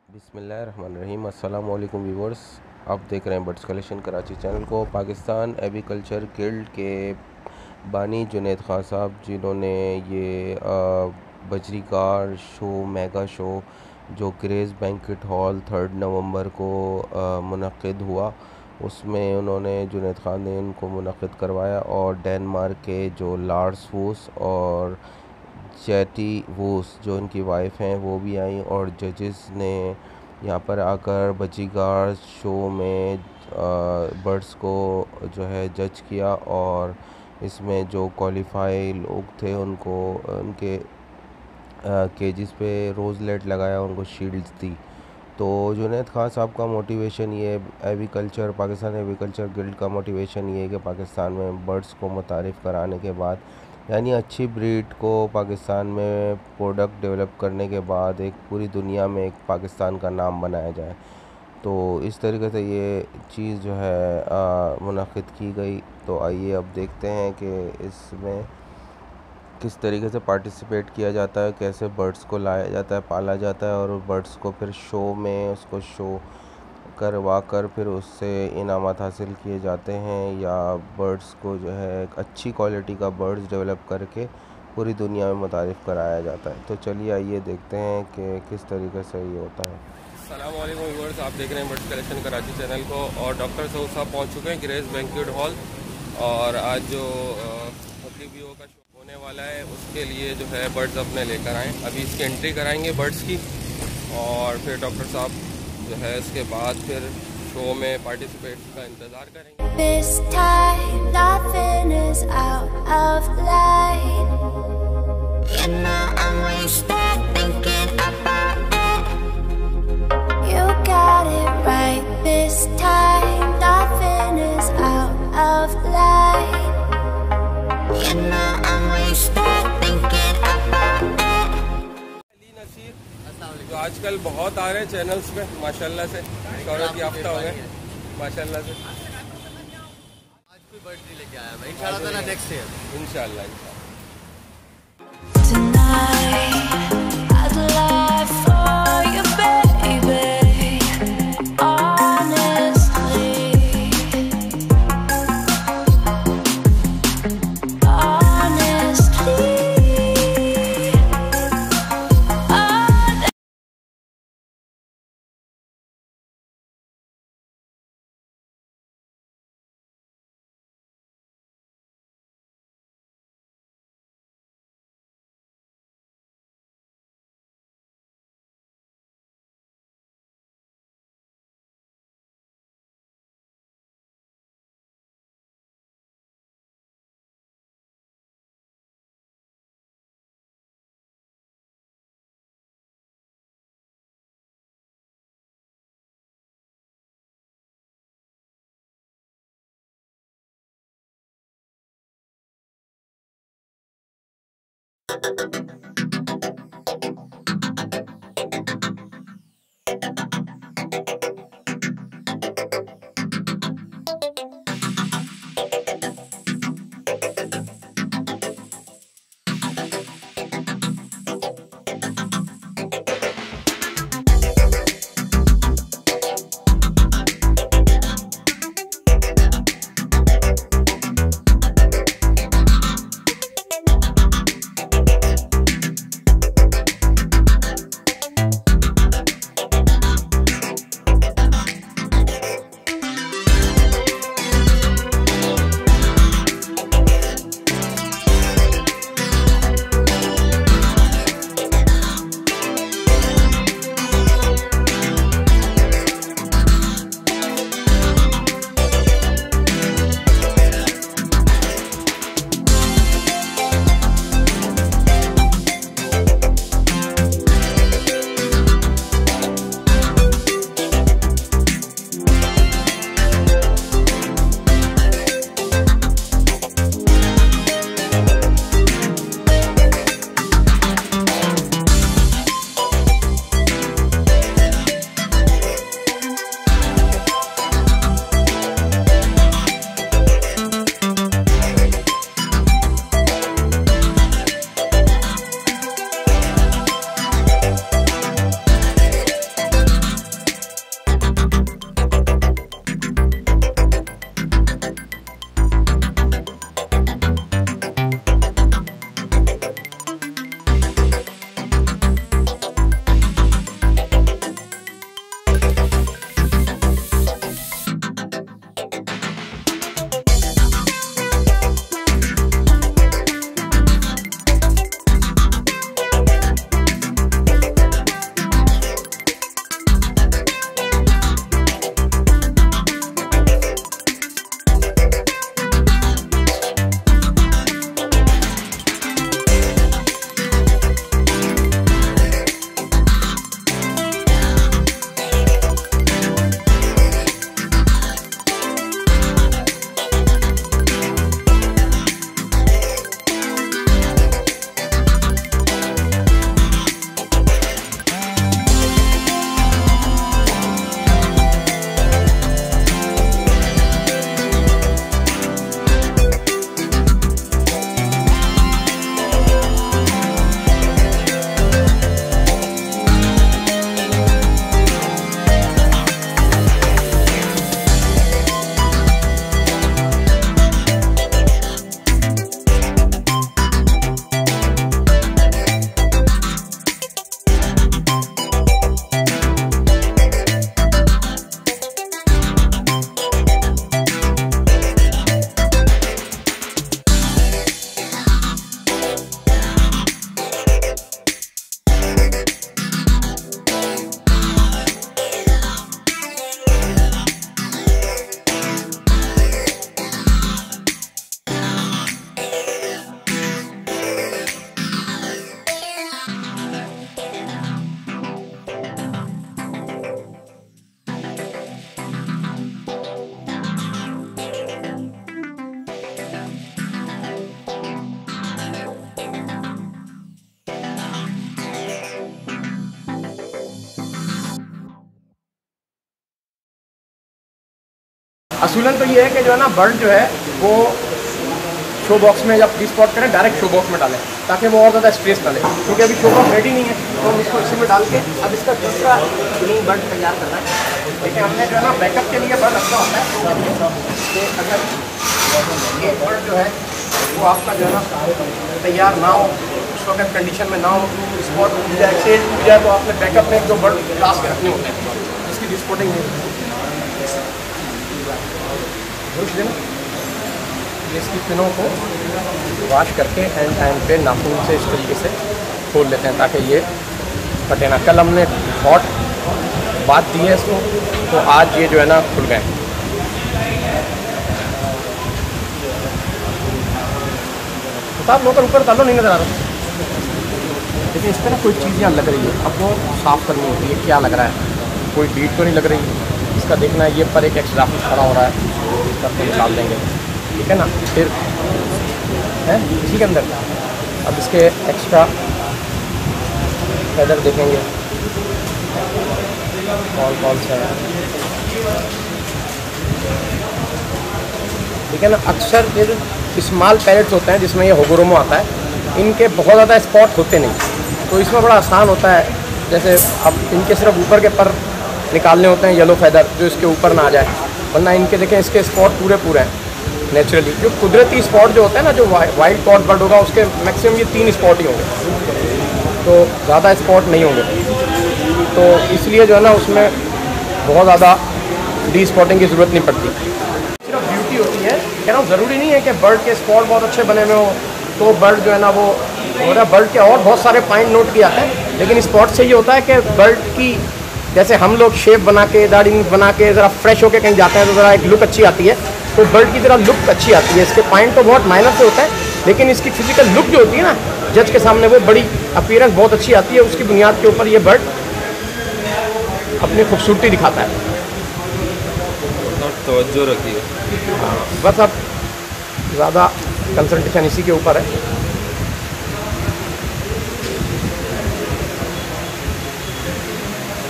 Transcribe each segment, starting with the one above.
बिस्मिल्लाहिर्रहमानिर्रहीम। अस्सलाम वालेकुम व्यूवर्स, आप देख रहे हैं बर्ड्स कलेक्शन कराची चैनल को। पाकिस्तान एग्रीकल्चर गिल्ड के बानी जुनैद खान साहब, जिन्होंने ये बजरीगार शो मेगा शो जो ग्रेस बैंक्वेट हॉल 3 नवंबर को मुनक़िद हुआ, उसमें उन्होंने जुनैद खान ने उनको मुनक़िद करवाया और डेनमार्क के जो लार्स वूस और चैटी वूस जो इनकी वाइफ हैं वो भी आई, और जजेस ने यहाँ पर आकर बजीगार शो में बर्ड्स को जो है जज किया, और इसमें जो क्वालिफाई लोग थे उनको उनके केजेस पे रोज़लेट लगाया, उनको शील्ड्स दी। तो जुनैद खान साहब का मोटिवेशन ये एग्रीकल्चर पाकिस्तान एग्रीकल्चर गिल्ड का मोटिवेशन ये है कि पाकिस्तान में बर्ड्स को मुतारिफ़ कराने के बाद, यानी अच्छी ब्रीड को पाकिस्तान में प्रोडक्ट डेवलप करने के बाद एक पूरी दुनिया में एक पाकिस्तान का नाम बनाया जाए। तो इस तरीके से ये चीज़ जो है मुनक़िद की गई। तो आइए अब देखते हैं कि इसमें किस तरीके से पार्टिसिपेट किया जाता है, कैसे बर्ड्स को लाया जाता है, पाला जाता है, और बर्ड्स को फिर शो में उसको शो करवा कर फिर उससे इनामत हासिल किए जाते हैं, या बर्ड्स को जो है एक अच्छी क्वालिटी का बर्ड्स डेवलप करके पूरी दुनिया में मुतारिफ़ कराया जाता है। तो चलिए आइए देखते हैं कि किस तरीके से ये होता है। अस्सलाम वालेकुम व्यूअर्स, आप देख रहे हैं बर्ड्स कलेक्शन कराची चैनल को। और डॉक्टर सऊद साहब पहुँच चुके हैं ग्रेस बैंक्वेट हॉल, और आज जो WBO का शो होने वाला है उसके लिए जो है बर्ड्स अपने लेकर आएँ। अभी इसकी एंट्री कराएंगे बर्ड्स की, और फिर डॉक्टर साहब जो है इसके बाद फिर शो में पार्टिसिपेट का इंतज़ार करेंगे। This time nothing is out of line. You know I'm wasted thinking about it. You got it right this time. Nothing is out of line. You know I'm wasted thinking about it. जो आजकल बहुत आ रहे हैं channels पे माशाल्लाह से, शौहरत याफ्ता हो गए माशाल्लाह से। आज कोई बर्थडे लेके आया मैं, इंशाल्लाह ताला नेक्स्ट ईयर इंशाल्लाह। Tonight I'd lie for you, baby. Honestly, honestly. असूलन तो ये है कि जो है ना बर्ड जो है वो शो बॉक्स में जब स्पॉट करें डायरेक्ट शो बॉक्स में डालें ताकि वो और ज़्यादा स्ट्रेस ना ले, क्योंकि अभी शो बॉक्स रेडी नहीं है तो हम इसको इसी में डाल के अब इसका दूसरा ग्रीन बर्ड तैयार करना है। लेकिन हमने जो है ना बैकअप के लिए बर्ड रखा होता है कि अगर एक बर्ड जो है वो आपका जो है ना तैयार ना हो, उस वक्त कंडीशन में ना हो, स्पॉट टूट जाए, सेल टूट जाए, तो आपने बैकअप में एक दो बर्ड क्लास के रखने होते हैं जिसकी डिस्पोर्टिंग नहीं होती। इसकी पिनों को वॉश करके एंड टाइम पे नाखून से इस तरीके से खोल लेते हैं ताकि ये फटे ना। कल हमने हॉट बात दी है इसको, तो आज ये जो है ना खुल गए। साहब लोकल ऊपर डालो, नहीं नज़र आ रहा, लेकिन इस पर ना कोई चीज़ यहाँ लग रही है, अब वो साफ़ करनी होती है। क्या लग रहा है? कोई बीट तो नहीं लग रही, इसका देखना है। ये पर एक एक्स्ट्रा खड़ा हो रहा है, इसका तो निकाल देंगे, ठीक है ना। फिर है इसी के अंदर अब इसके एक्स्ट्रा फेदर देखेंगे कौन सा है, ठीक है ना। अक्सर फिर स्मॉल पैलेट्स होते हैं जिसमें ये होगोरोमो आता है, इनके बहुत ज़्यादा स्पॉट होते नहीं, तो इसमें बड़ा आसान होता है। जैसे अब इनके सिर्फ ऊपर के पर निकालने होते हैं येलो फेदर, जो इसके ऊपर ना आ जाए, वरना इनके देखें इसके स्पॉट पूरे हैं नेचुरली। जो कुदरती स्पॉट जो होता है ना, जो वाइल्ड कॉट बर्ड होगा उसके मैक्सिमम ये 3 स्पॉट ही होंगे, तो ज़्यादा स्पॉट नहीं होंगे। तो इसलिए जो है ना उसमें बहुत ज़्यादा डी स्पॉटिंग की ज़रूरत नहीं पड़ती, सिर्फ ब्यूटी होती है। कह रहा हूँ ज़रूरी नहीं है कि बर्ड के स्पॉट बहुत अच्छे बने हुए हो तो बर्ड जो है ना वो हो रहा है। बर्ड के और बहुत सारे पॉइंट नोट किया है, लेकिन स्पॉट से ये होता है कि बर्ड की जैसे हम लोग शेप बना के दाढ़ी बना के ज़रा फ्रेश होकर कहीं जाते हैं तो ज़रा एक लुक अच्छी आती है, तो बर्ड की ज़रा लुक अच्छी आती है। इसके पॉइंट तो बहुत माइनर से होता है, लेकिन इसकी फिजिकल लुक जो होती है ना जज के सामने, वो बड़ी अपीयरेंस बहुत अच्छी आती है। उसकी बुनियाद के ऊपर ये बर्ड अपनी खूबसूरती दिखाता है। तवज्जो रखिए। बस अब ज़्यादा कंसंट्रेशन इसी के ऊपर है।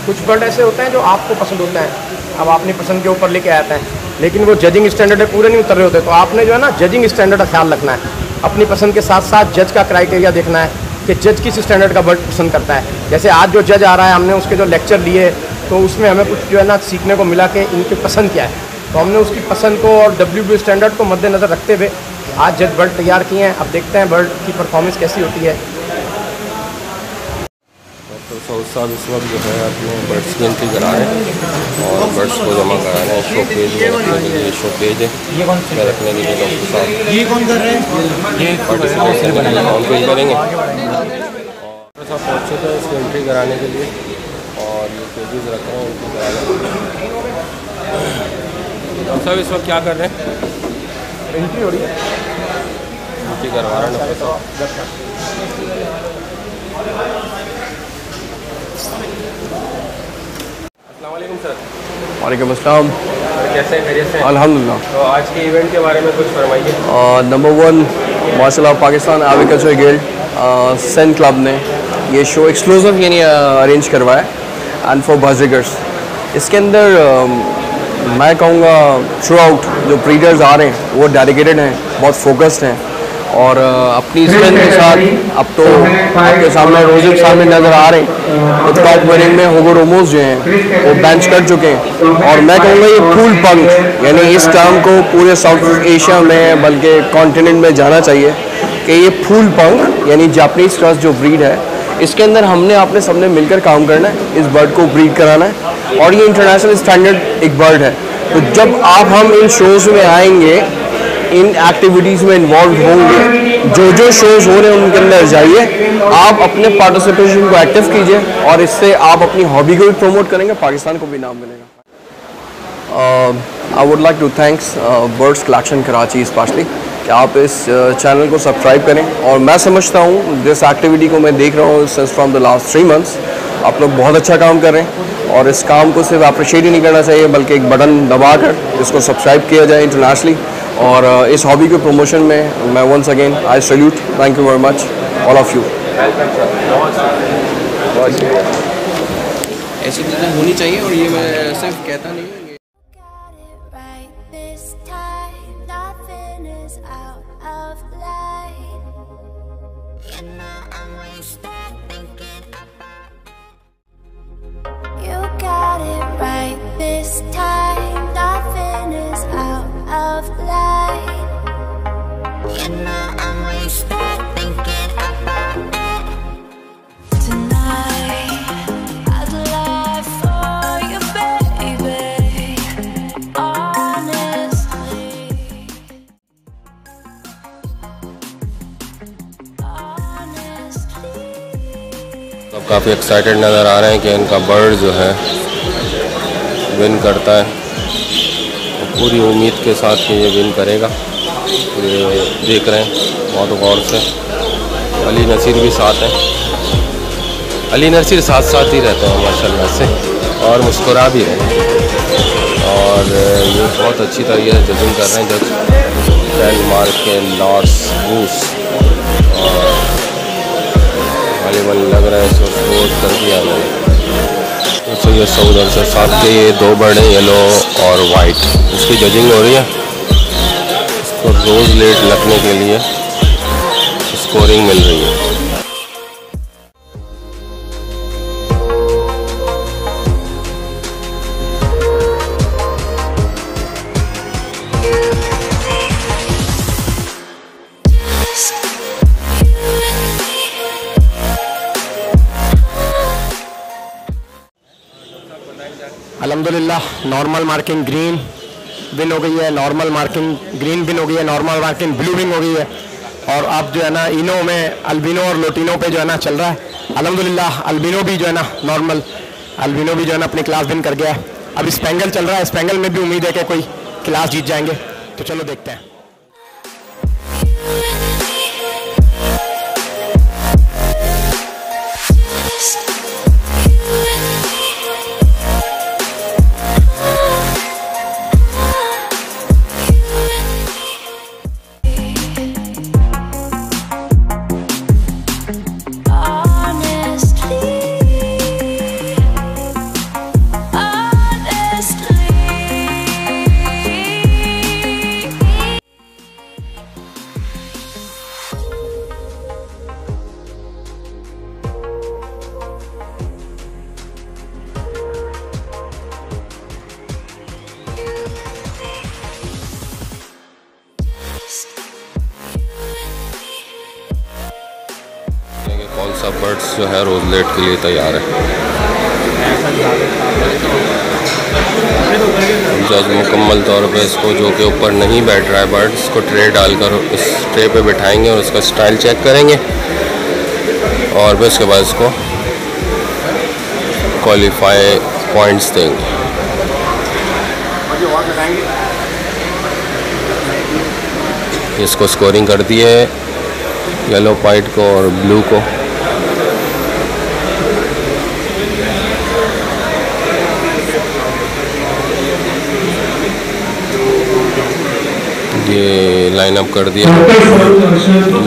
कुछ बर्ड ऐसे होते हैं जो आपको पसंद होते हैं, अब आपने पसंद के ऊपर लेके आते हैं, लेकिन वो जजिंग स्टैंडर्ड पूरे नहीं उतर रहे होते, तो आपने जो है ना जजिंग स्टैंडर्ड का ख्याल रखना है। अपनी पसंद के साथ साथ जज का क्राइटेरिया देखना है कि जज किस स्टैंडर्ड का बर्ड पसंद करता है। जैसे आज जो जज आ रहा है, हमने उसके जो लेक्चर लिए तो उसमें हमें कुछ जो है ना सीखने को मिला कि इनकी पसंद क्या है, तो हमने उसकी पसंद को और WB स्टैंडर्ड को मद्देनज़र रखते हुए आज जज बर्ड तैयार किए हैं। अब देखते हैं बर्ड की परफॉर्मेंस कैसी होती है। डॉक्टर सऊद साहब इस वक्त जो है अपने बर्ड्स की एंट्री करा रहे हैं और बर्ड्स को जमा करा रहे हैं शो पेज में रखने के लिए। शो पेज है क्या रखने के लिए डॉक्टर साहब ये कौन कर रहे हैं? ये पार्टिसिपेशन ऑन पेज करेंगे। डॉक्टर साहब पहुँचे थे इसकी एंट्री कराने के लिए और ये पेजेस रख रहे हैं एंट्री कराने के लिए। डॉक्टर साहब इस वक्त क्या कर रहे हैं? एंट्री हो रही है, एंट्री करवा रहे हैं डॉक्टर साहब। अस्सलाम वालेकुम सर। वालेकुम अस्सलाम। कैसे हैं? खैरियत से? अल्हम्दुलिल्लाह। तो आज के इवेंट के बारे में कुछ फरमाइए। नंबर 1 माशाल्लाह Pakistan agriculture guild Sen club ने ये शो एक्सक्लूसिव यानी अरेंज करवाया एंड फॉर बर्ड्स। इसके अंदर मैं कहूँगा थ्रू आउट जो ब्रीडर्स आ रहे हैं वो डेडिकेटेड हैं, बहुत फोकस्ड हैं और अपनी स्ट्रेंथ के साथ अब तो आपके सामने रोज़े सामने नज़र आ रहे हैं। तो टॉप विनिंग में होगोरोमोस जो हैं वो बेंच कर चुके हैं और मैं कहूँगा ये फूल पंख यानी इस टर्म को पूरे साउथ एशिया में बल्कि कॉन्टिनेंट में जाना चाहिए कि ये फूल पंख यानी जापानीज क्रॉस जो ब्रीड है, इसके अंदर हमने आपने सबने मिलकर काम करना है, इस बर्ड को ब्रीड कराना है और ये इंटरनेशनल स्टैंडर्ड एक बर्ड है। तो जब हम इन शोज़ में आएंगे, इन एक्टिविटीज़ में इन्वॉल्व होंगे, जो शोज़ हो रहे हैं उनके अंदर जाइए, आप अपने पार्टिसिपेशन को एक्टिव कीजिए और इससे आप अपनी हॉबी को भी प्रमोट करेंगे, पाकिस्तान को भी नाम मिलेगा। I would like to thanks birds collection Karachi especially कि आप इस चैनल को सब्सक्राइब करें और मैं समझता हूँ जिस एक्टिविटी को मैं देख रहा हूँ since from the last 3 months आप लोग बहुत अच्छा काम कर रहे हैं और इस काम को सिर्फ अप्रिशिएट ही नहीं करना चाहिए बल्कि एक बटन दबाकर इसको सब्सक्राइब किया जाए इंटरनेशनली। और इस हॉबी के प्रमोशन में मैं once again I salute, thank you very much all of you. ऐसी चीज़ें होनी चाहिए और ये मैं सिर्फ कहता नहीं हूँ। Got it right काफ़ी एक्साइटेड नज़र आ रहे हैं कि इनका बर्ड जो है विन करता है। पूरी उम्मीद के साथ कि ये विन करेगा। ये देख रहे हैं बहुत गौर से। अली नसीर भी साथ हैं। अली नसीर साथ साथ ही रहते हैं माशाल्लाह से, और मुस्कुरा भी रहे हैं। और ये बहुत अच्छी तरीके से जजिंग कर रहे हैं जज डेनमार्क के लॉर्ड्स रूस। और गालिबन लग रहा है इसको स्कोर कर दिया मैंने। तो ये सऊद अरशद साहब के ये 2 बर्ड हैं, येलो और वाइट। इसकी जजिंग हो रही है। इसको रोज़ लेट लगने के लिए स्कोरिंग मिल रही है। अल्हम्दुलिल्लाह नॉर्मल मार्किंग ग्रीन विन हो गई है, नॉर्मल मार्किंग ग्रीन विन हो गई है, नॉर्मल मार्किंग ब्लू विन हो गई है। और अब जो है ना इनो में अल्बिनो और लोटिनो पे जो है ना चल रहा है। अल्हम्दुलिल्लाह अल्बिनो भी जो है ना नॉर्मल अल्बिनो भी जो है ना अपनी क्लास विन कर गया है। अब स्पेंगल चल रहा है, स्पेंगल में भी उम्मीद है कि कोई क्लास जीत जाएंगे। तो चलो देखते हैं। कौन सा बर्ड्स जो है रोजलेट के लिए तैयार है। जज मुकम्मल तौर पे इसको जो के ऊपर नहीं बैठ रहा है बर्ड, इसको ट्रे डालकर इस ट्रे पे बिठाएंगे और उसका स्टाइल चेक करेंगे और फिर उसके बाद इसको क्वालिफाई पॉइंट्स देंगे। इसको स्कोरिंग कर दी है येलो वाइट को और ब्लू को। ये लाइन अप कर दिया।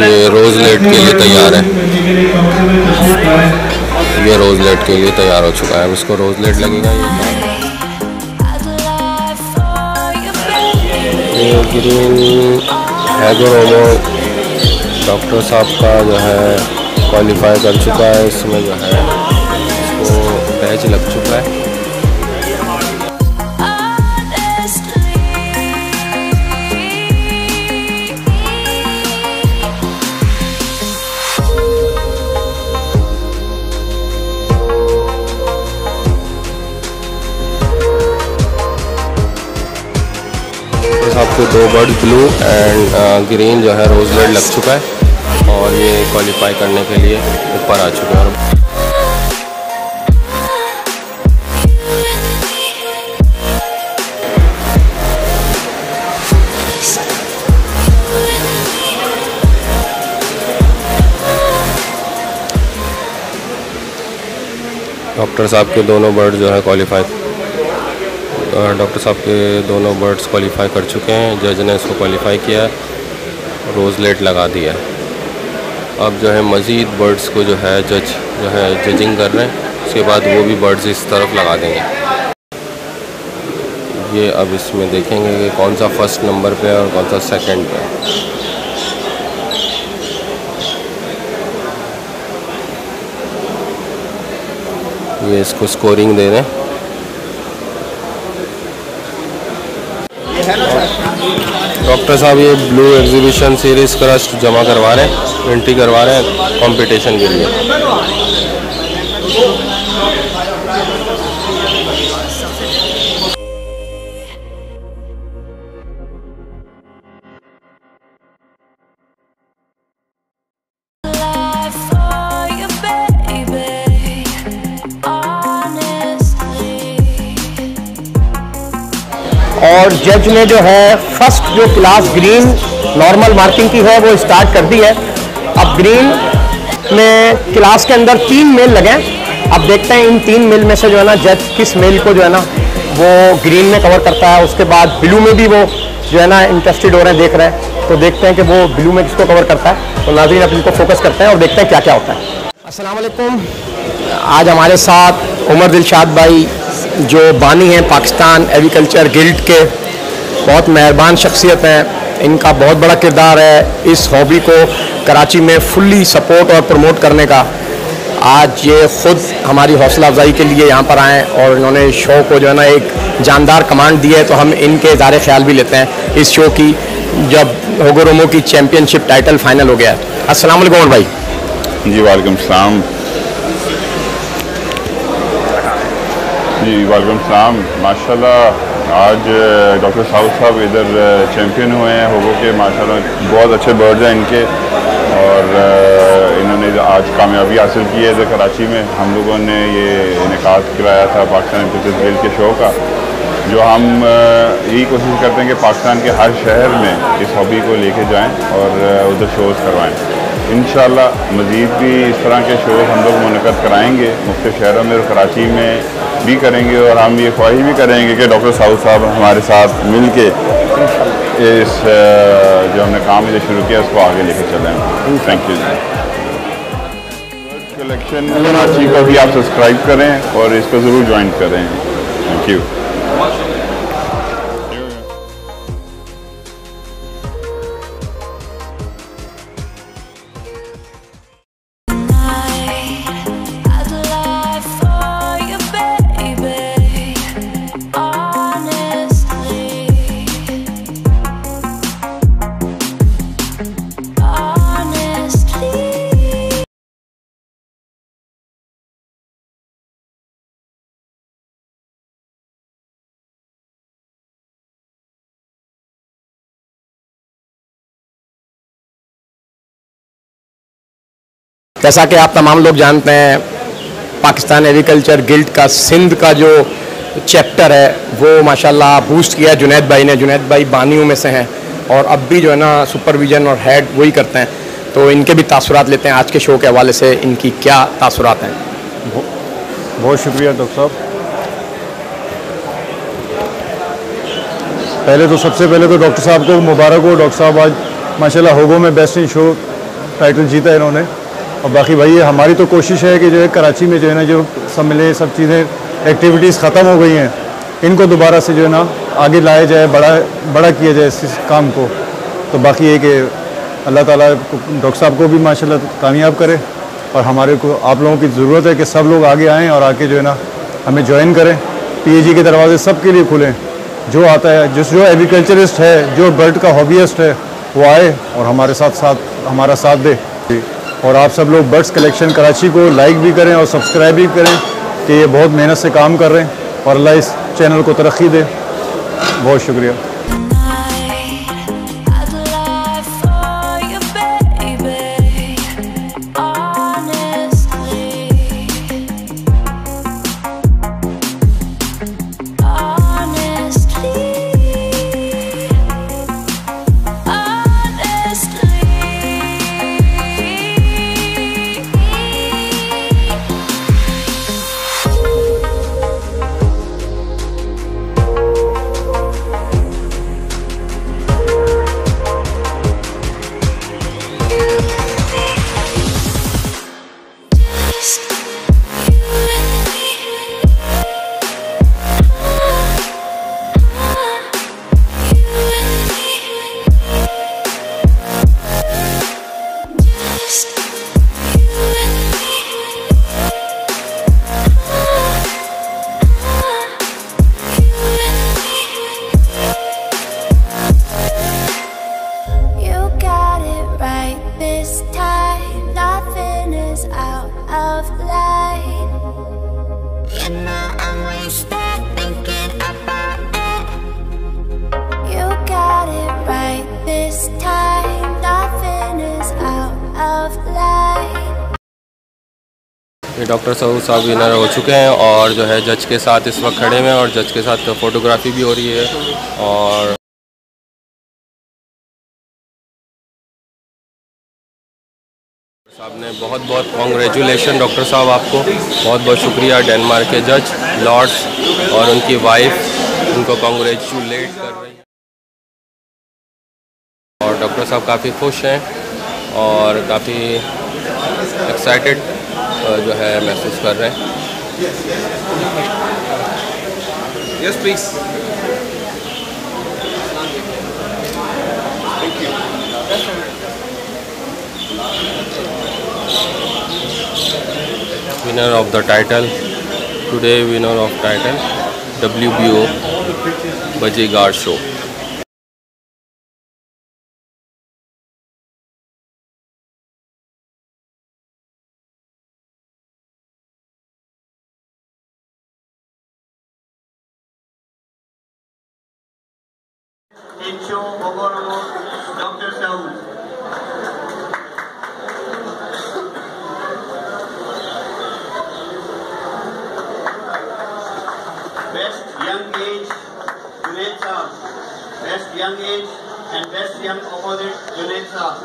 ये रोजलेट के लिए तैयार है। ये रोजलेट के लिए तैयार हो चुका है। अब इसको रोजलेट लगेगा। ये ग्रीन हैगोरोमो डॉक्टर साहब का जो है क्वालिफाई कर चुका है। इसमें जो है इसको बैच लग चुका है। आपको 2 बर्ड ब्लू एंड ग्रीन जो है रोजलेट लग चुका है और ये क्वालिफाई करने के लिए ऊपर आ चुका है। डॉक्टर साहब के दोनों बर्ड जो है क्वालिफाई डॉक्टर साहब के दोनों बर्ड्स क्वालिफाई कर चुके हैं। जज ने इसको क्वालिफाई किया, रोजलेट लगा दिया। अब जो है मज़ीद बर्ड्स को जो है जज जो है जजिंग कर रहे हैं। उसके बाद वो भी बर्ड्स इस तरफ लगा देंगे। ये अब इसमें देखेंगे कि कौन सा फर्स्ट नंबर पे है और कौन सा सेकंड पे है। ये इसको स्कोरिंग दे रहे हैं। डॉक्टर साहब ये ब्लू एग्जीबिशन सीरीज़ क्रस्ट जमा करवा रहे हैं, एंट्री करवा रहे हैं कंपटीशन के लिए। Alive for you, baby. और जज ने जो है फर्स्ट जो क्लास ग्रीन नॉर्मल मार्किंग की है वो स्टार्ट कर दी है। अब ग्रीन में क्लास के अंदर 3 मेल लगे हैं। अब देखते हैं इन 3 मेल में से जो है ना जज किस मेल को जो है ना वो ग्रीन में कवर करता है। उसके बाद ब्लू में भी वो जो है ना इंटरेस्टेड हो रहे हैं, देख रहे हैं, तो देखते हैं कि वो ब्लू में किसको कवर करता है। तो नाज़रीन अपने को फोकस करते हैं और देखते हैं क्या क्या होता है। अस्सलाम वालेकुम। आज हमारे साथ उमर दिलशाद भाई जो बानी हैं पाकिस्तान एग्रीकल्चर गिल्ड के, बहुत मेहरबान शख्सियत हैं। इनका बहुत बड़ा किरदार है इस हॉबी को कराची में फुल्ली सपोर्ट और प्रमोट करने का। आज ये ख़ुद हमारी हौसला अफजाई के लिए यहाँ पर आए और इन्होंने शो को जो है ना एक जानदार कमांड दी है, तो हम इनके इज़ारे ख्याल भी लेते हैं इस शो की, जब होगोरोमो की चैम्पियनशिप टाइटल फाइनल हो गया है। अस्सलाम वालेकुम भाई। जी वालेकुम सलाम। जी वालेकुम सलाम। माशाल्लाह आज डॉक्टर साउद साहब इधर चैम्पियन हुए हैं होगो के। माशाल्लाह बहुत अच्छे बर्ड्स हैं इनके और इन्होंने आज कामयाबी हासिल की है। इधर कराची में हम लोगों ने ये इनेकाद कराया था पाकिस्तान एग्रीकल्चर गिल्ड के शो का, जो हम यही कोशिश करते हैं कि पाकिस्तान के हर शहर में इस हॉबी को लेके जाएं और उधर शोज़ करवाएं। इंशाल्लाह मज़ीद भी इस तरह के शोज़ हम लोग मुनक़द कराएंगे मुख्तलिफ़ शहरों में और कराची में भी करेंगे। और हम ये ख्वाहिश भी करेंगे कि डॉक्टर साउद साहब हमारे साथ मिल के इस जो हमने काम इधर शुरू किया उसको आगे लेके चलें। Thank you. कलेक्शन कराची को भी आप सब्सक्राइब करें और इसको ज़रूर ज्वाइन करें। Thank you. जैसा कि आप तमाम लोग जानते हैं, पाकिस्तान एग्रीकल्चर गिल्ड का सिंध का जो चैप्टर है वो माशाल्लाह बूस्ट किया जुनैद भाई ने। जुनैद भाई बानियों में से हैं और अब भी जो है ना सुपरविज़न और हेड वही करते हैं, तो इनके भी तासुरात लेते हैं आज के शो के हवाले से। इनकी क्या तासुरात हैं? बहुत शुक्रिया डॉक्टर साहब। पहले तो सबसे पहले तो डॉक्टर साहब को मुबारक हो। डॉक्टर साहब आज माशाल्लाह होगो में बेस्ट इन शो टाइटल जीता है इन्होंने। और बाकी भाई ये हमारी तो कोशिश है कि जो है कराची में जो है ना जो सम्मेलन सब चीज़ें एक्टिविटीज़ ख़त्म हो गई हैं, इनको दोबारा से जो है ना आगे लाया जाए, बड़ा किया जाए इस काम को। तो बाकी ये कि अल्लाह ताला डॉक्टर साहब को भी माशाल्लाह कामयाब करे और हमारे को आप लोगों की ज़रूरत है कि सब लोग आगे आएँ और आके जो है ना हमें ज्वाइन करें। PAG के दरवाजे सबके लिए खुलें, जो आता है जो एग्रीकल्चरिस्ट है, जो बर्ड का हॉबीस्ट है वो आए और हमारे साथ हमारा साथ दे। और आप सब लोग बर्ड्स कलेक्शन कराची को लाइक भी करें और सब्सक्राइब भी करें कि ये बहुत मेहनत से काम कर रहे हैं और अल्लाह इस चैनल को तरक्की दे। बहुत शुक्रिया। डॉक्टर सऊद साहब विनर हो चुके हैं और जो है जज के साथ इस वक्त खड़े हुए हैं और जज के साथ फ़ोटोग्राफी भी हो रही है। और साहब ने बहुत बहुत कॉन्ग्रेचुलेशन डॉक्टर साहब, आपको बहुत बहुत शुक्रिया। डेनमार्क के जज लॉर्ड्स और उनकी वाइफ उनको कॉन्ग्रेचुलेट कर रही हैं और डॉक्टर साहब काफ़ी खुश हैं और काफ़ी एक्साइटेड जो है महसूस कर रहे हैं। Yes please. Winner of the title today, winner of title WBO Bazigar show. Encho Ogoro, Dr. Saud. Best young age, Junaid Saab. Best young age and best young opposite, Junaid Saab.